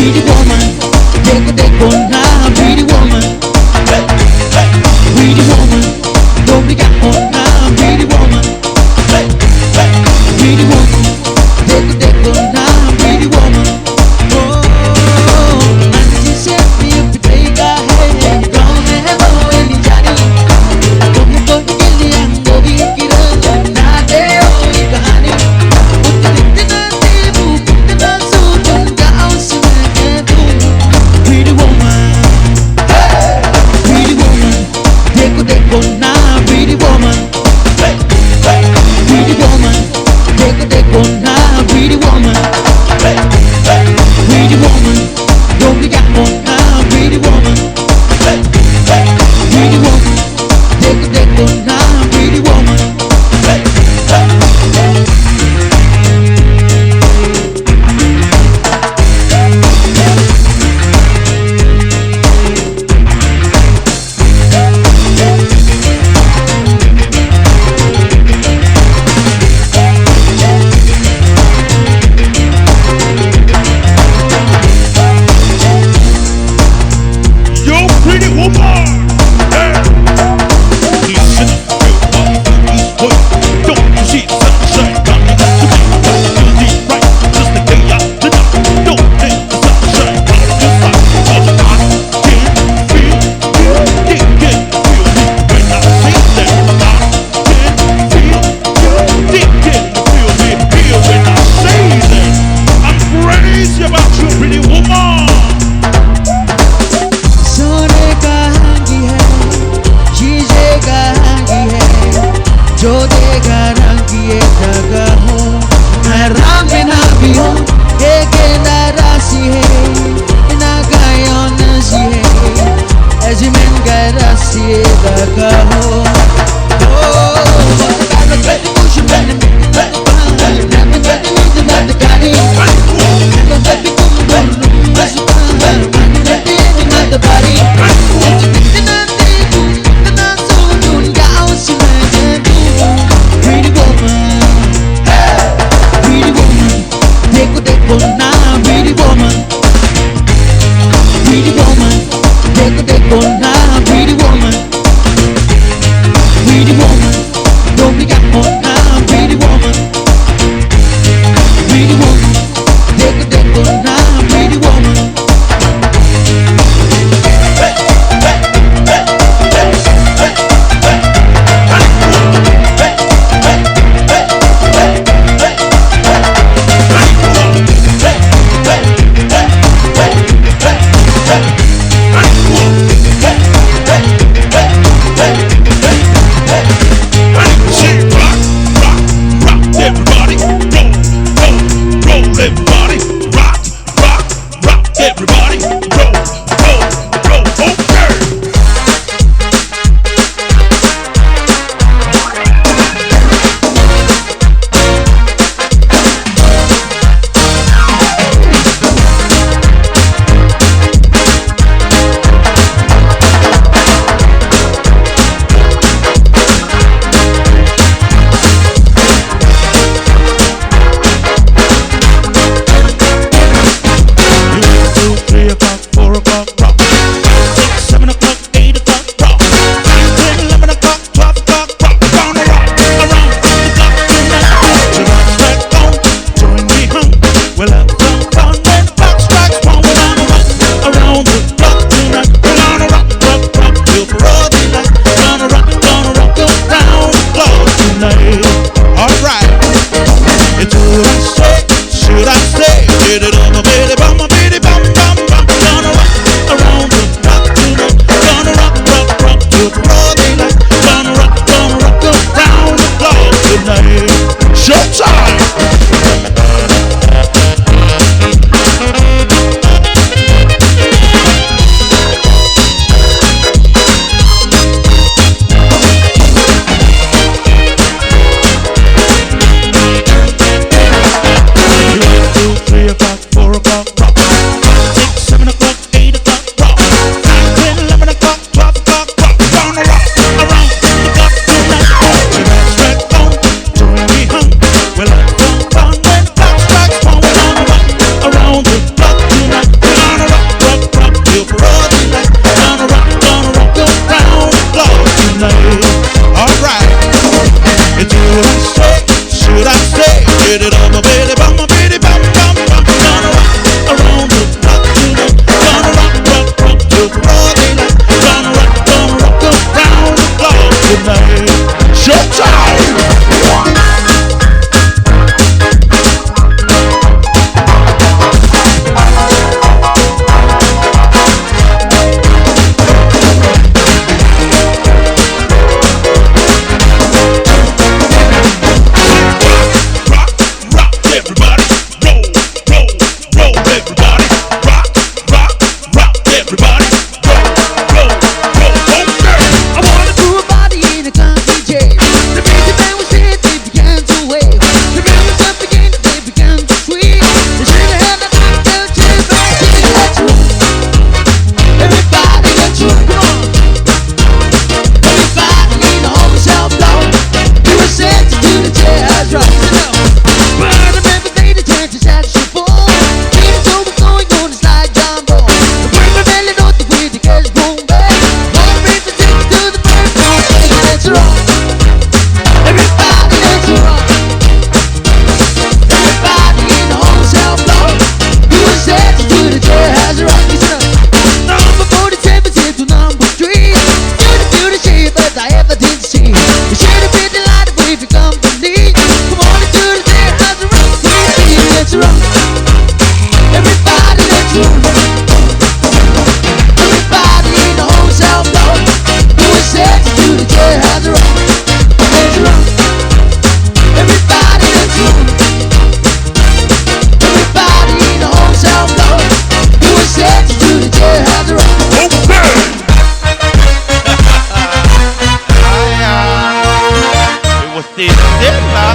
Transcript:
pretty woman. Take on now, pretty woman. Pretty woman, don't be got on now, pretty woman. Pretty woman, take on now, pretty woman. Oh, and she said me if you take a head, don't have no any journey. Don't you go to Gilly and go be killed, not there only honey. Put the thing on the table, put the dance on the house and I can't do. Pretty woman, pretty woman, take on now, pretty woman. Pretty woman, take on now, pretty woman. Pretty woman, don't be got on now, pretty woman. Pretty woman, take on now, pretty woman. Yo, pretty woman. Hey. Listen up, you don't you see sunshine coming to me? You'll be right, just the day after night. Don't let the sunshine out of your sight. 'Cause I can feel you, you can feel me when I say that. I can feel you, you can feel me here when I say that. I'm crazy about you, pretty woman. सोने का hangi है, शीशे का hangi है, जो देगा रंगी ये धागा हो, मैं राम बिना भी हूँ, एक नाराज़ी है, बिना गायों नज़ी है, ऐसी मन का रास्ते ये धागा हो, काला कट कुछ मैंने नहीं पाया, मैं कट नहीं तो मैं गाड़ी, काला कट कुछ मैंने Stella,